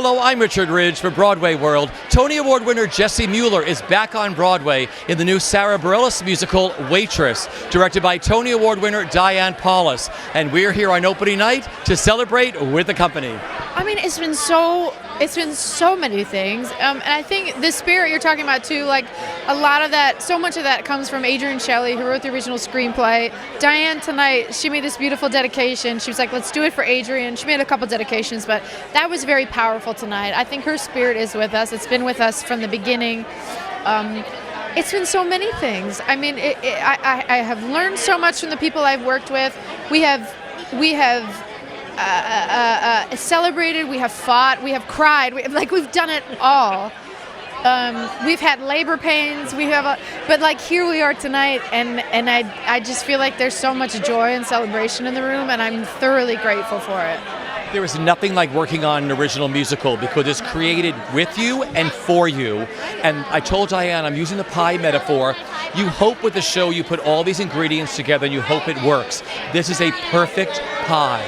Hello, I'm Richard Ridge for BroadwayWorld. Tony Award winner Jessie Mueller is back on Broadway in the new Sarah Bareilles musical, Waitress, directed by Tony Award winner Diane Paulus. And we're here on opening night to celebrate with the company. I mean, it's been so many things, and I think the spirit you're talking about too, like a lot of that, so much of that comes from Adrienne Shelley, who wrote the original screenplay. Diane tonight, she made this beautiful dedication. She was like, let's do it for Adrienne. She made a couple dedications, but that was very powerful tonight. I think her spirit is with us. It's been with us from the beginning. It's been so many things. I mean, I have learned so much from the people I've worked with. We have celebrated, we have fought, we have cried, we've done it all. We've had labor pains, but like here we are tonight, and I just feel like there's so much joy and celebration in the room, and I'm thoroughly grateful for it. There is nothing like working on an original musical because it's created with you and for you. And I told Diane, I'm using the pie metaphor. You hope with the show you put all these ingredients together and you hope it works. This is a perfect pie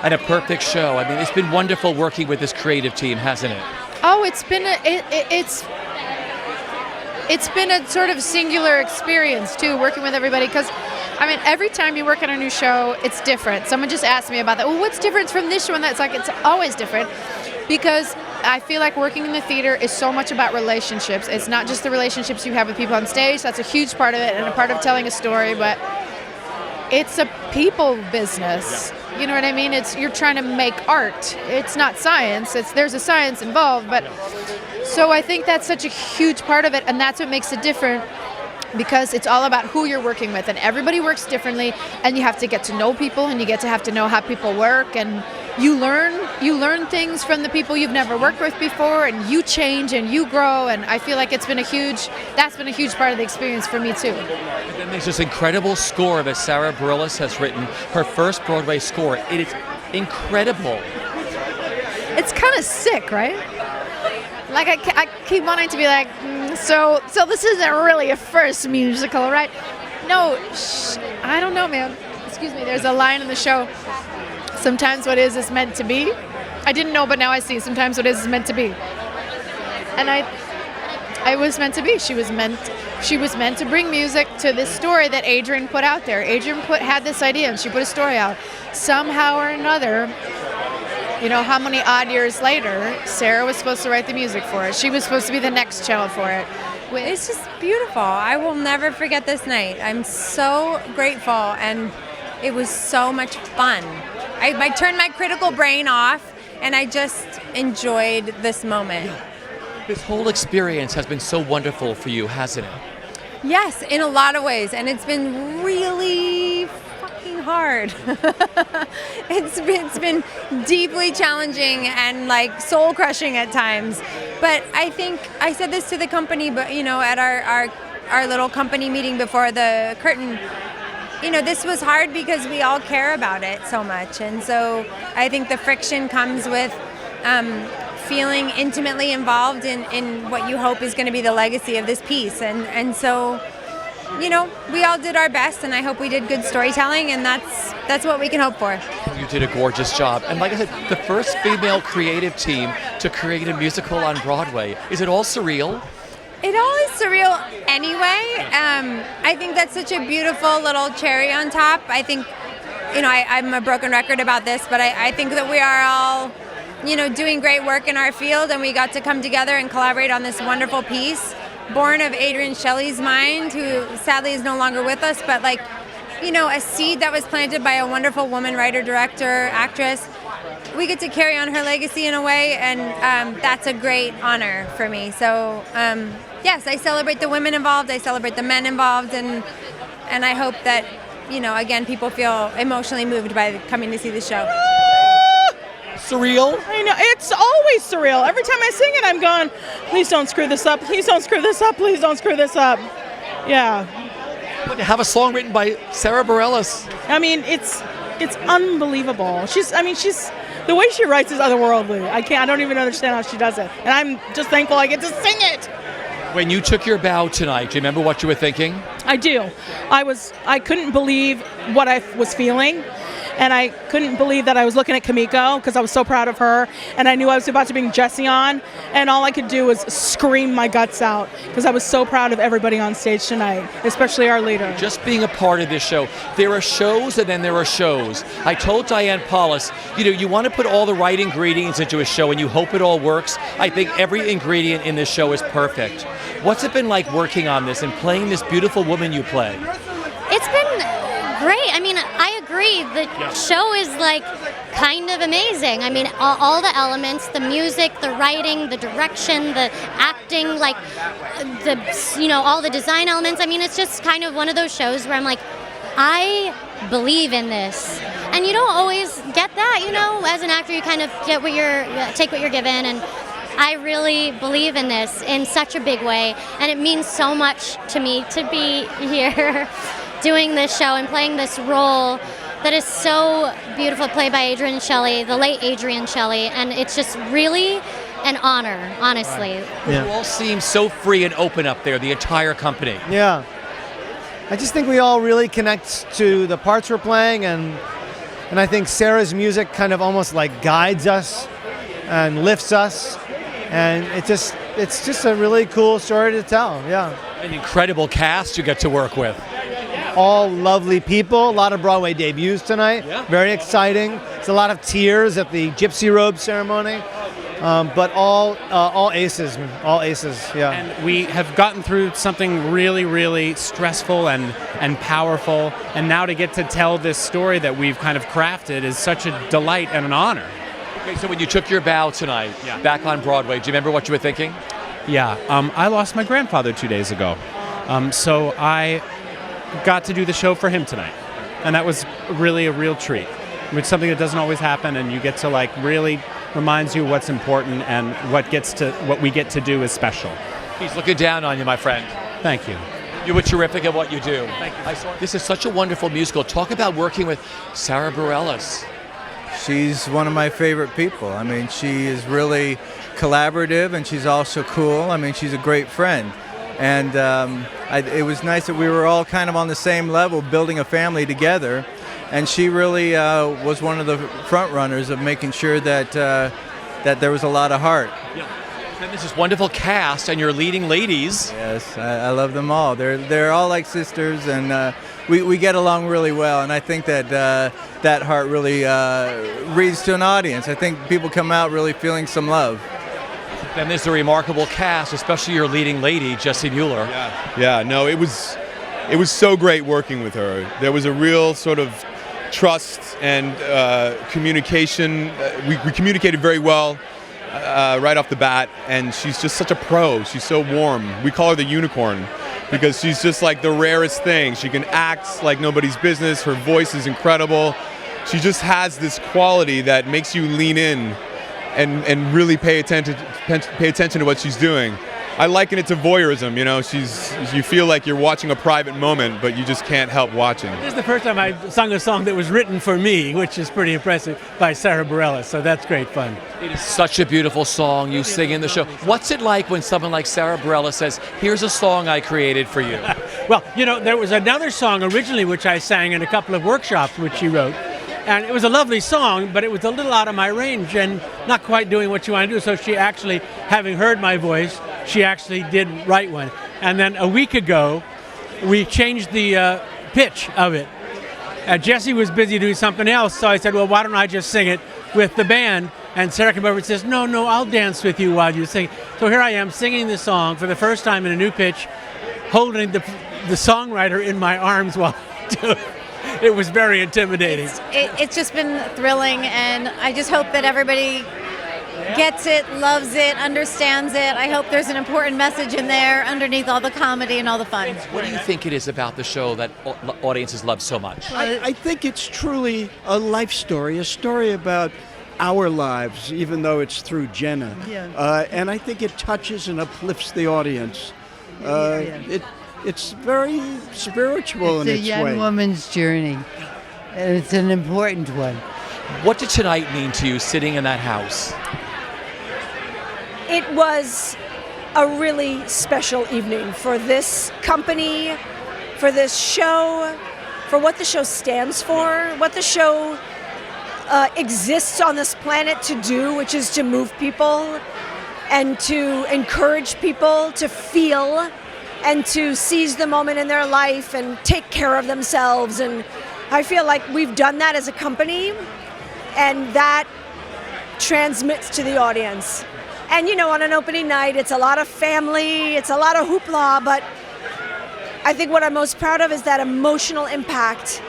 and a perfect show. I mean, it's been wonderful working with this creative team, hasn't it? Oh, it's been a sort of singular experience too, working with everybody, because I mean, every time you work on a new show, it's different. Someone just asked me about that. Well, what's different from this show? And that's like, it's always different, because I feel like working in the theater is so much about relationships. It's not just the relationships you have with people on stage. That's a huge part of it and a part of telling a story, but it's a people business. You know what I mean? You're trying to make art. It's not science. There's a science involved, but so I think that's such a huge part of it, and that's what makes it different, because it's all about who you're working with, and everybody works differently, and you have to get to know people, and you have to know how people work, and you learn things from the people you've never worked with before, and you change and you grow, and I feel like that's been a huge part of the experience for me too. And then there's this incredible score that Sarah Bareilles has written, her first Broadway score. It is incredible. It's kind of sick, right? Like I keep wanting to be like, so this isn't really a first musical, right? No, I don't know, man. Excuse me. There's a line in the show. Sometimes what is meant to be. I didn't know, but now I see. Sometimes what is meant to be. And I was meant to be. She was meant to bring music to this story that Adrienne put out there. Adrienne had this idea, and she put a story out. Somehow or another, you know, how many odd years later, Sarah was supposed to write the music for it. She was supposed to be the next cello for it. It's just beautiful. I will never forget this night. I'm so grateful, and it was so much fun. I turned my critical brain off, and I just enjoyed this moment. This whole experience has been so wonderful for you, hasn't it? Yes, in a lot of ways, and it's been really fucking hard. It's been deeply challenging and like soul crushing at times. But I think I said this to the company, but you know, at our little company meeting before the curtain. You know, this was hard because we all care about it so much, and so I think the friction comes with feeling intimately involved in what you hope is going to be the legacy of this piece, and so, you know, we all did our best, and I hope we did good storytelling, and that's what we can hope for. You did a gorgeous job, and like I said, the first female creative team to create a musical on Broadway. Is it all surreal? It all is surreal anyway. I think that's such a beautiful little cherry on top. I think, you know, I'm a broken record about this, but I think that we are all, you know, doing great work in our field, and we got to come together and collaborate on this wonderful piece, born of Adrienne Shelley's mind, who sadly is no longer with us, but like, you know, a seed that was planted by a wonderful woman, writer, director, actress. We get to carry on her legacy in a way, and that's a great honor for me. So, yes, I celebrate the women involved, I celebrate the men involved, and I hope that, you know, again, people feel emotionally moved by coming to see the show. Surreal? I know, it's always surreal. Every time I sing it, I'm going, please don't screw this up, please don't screw this up, please don't screw this up. Yeah. But to have a song written by Sarah Bareilles. I mean, it's unbelievable. The way she writes is otherworldly. I don't even understand how she does it. And I'm just thankful I get to sing it. When you took your bow tonight, do you remember what you were thinking? I do. I couldn't believe what I was feeling. and I couldn't believe that I was looking at Kamiko because I was so proud of her, and I knew I was about to bring Jessie on, and all I could do was scream my guts out because I was so proud of everybody on stage tonight, especially our leader. Just being a part of this show, there are shows and then there are shows. I told Diane Paulus, you want to put all the right ingredients into a show and you hope it all works. I think every ingredient in this show is perfect. What's it been like working on this and playing this beautiful woman you play? It's been great. I mean, I agree. The show is like kind of amazing. I mean, all the elements, the music, the writing, the direction, the acting, like all the design elements. I mean, it's just kind of one of those shows where I'm like, I believe in this. And you don't always get that, as an actor, you kind of get take what you're given, and I really believe in this in such a big way, and it means so much to me to be here doing this show and playing this role that is so beautiful, played by Adrian Shelley, the late Adrian Shelley, and it's just really an honor, honestly. Yeah. You all seem so free and open up there, the entire company. Yeah. I just think we all really connect to the parts we're playing, and I think Sarah's music kind of almost like guides us and lifts us, and it's just a really cool story to tell. Yeah. An incredible cast you get to work with. All lovely people, a lot of Broadway debuts tonight. Yeah. Very exciting. It's a lot of tears at the Gypsy Robe ceremony. But all aces, yeah. And we have gotten through something really, really stressful and powerful, and now to get to tell this story that we've kind of crafted is such a delight and an honor. Okay, so when you took your bow tonight, back on Broadway, do you remember what you were thinking? Yeah, I lost my grandfather 2 days ago, so I got to do the show for him tonight, and that was really a real treat. It's something that doesn't always happen, and you get to really reminds you what's important, and what we get to do is special. He's looking down on you, my friend. Thank you. You were terrific at what you do. Thank you. This is such a wonderful musical. Talk about working with Sarah Bareilles. She's one of my favorite people. I mean, she is really collaborative, and she's also cool. I mean, she's a great friend. And it was nice that we were all kind of on the same level, building a family together. And she really was one of the front runners of making sure that there was a lot of heart. Yeah. And this is wonderful cast, and your leading ladies. Yes, I love them all. They're all like sisters, and we get along really well. And I think that heart really reads to an audience. I think people come out really feeling some love. Then there's a remarkable cast, especially your leading lady, Jessie Mueller. Yeah. No, it was so great working with her. There was a real sort of trust and communication. We communicated very well right off the bat, and she's just such a pro. She's so warm. We call her the unicorn because she's just like the rarest thing. She can act like nobody's business. Her voice is incredible. She just has this quality that makes you lean in and really pay attention to what she's doing. I liken it to voyeurism, you feel like you're watching a private moment, but you just can't help watching. This is the first time I sung a song that was written for me, which is pretty impressive, by Sarah Bareilles, so that's great fun. It is such a beautiful song you sing in the show. What's it like when someone like Sarah Bareilles says, here's a song I created for you? Well, there was another song originally which I sang in a couple of workshops which she wrote. And it was a lovely song, but it was a little out of my range and not quite doing what you want to do. So she actually, having heard my voice, she actually did write one. And then a week ago, we changed the pitch of it. Jessie was busy doing something else, so I said, well, why don't I just sing it with the band? And Sarah came over and says, no, I'll dance with you while you sing. So here I am singing the song for the first time in a new pitch, holding the songwriter in my arms while I do it. It was very intimidating. It's just been thrilling, and I just hope that everybody gets it, loves it, understands it. I hope there's an important message in there underneath all the comedy and all the fun. What do you think it is about the show that audiences love so much? I think it's truly a life story, a story about our lives, even though it's through Jenna. Yeah. And I think it touches and uplifts the audience. It's very spiritual in its way. It's a young woman's journey. It's an important one. What did tonight mean to you sitting in that house? It was a really special evening for this company, for this show, for what the show stands for, what the show exists on this planet to do, which is to move people and to encourage people to feel and to seize the moment in their life and take care of themselves. And I feel like we've done that as a company, and that transmits to the audience. And you know, on an opening night, it's a lot of family, it's a lot of hoopla, but I think what I'm most proud of is that emotional impact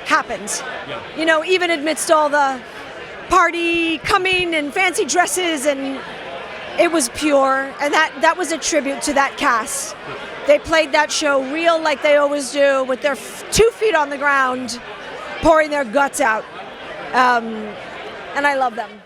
happened. Yeah. You know, even amidst all the party coming and fancy dresses, and it was pure, and that was a tribute to that cast. They played that show real like they always do, with their 2 feet on the ground, pouring their guts out. And I love them.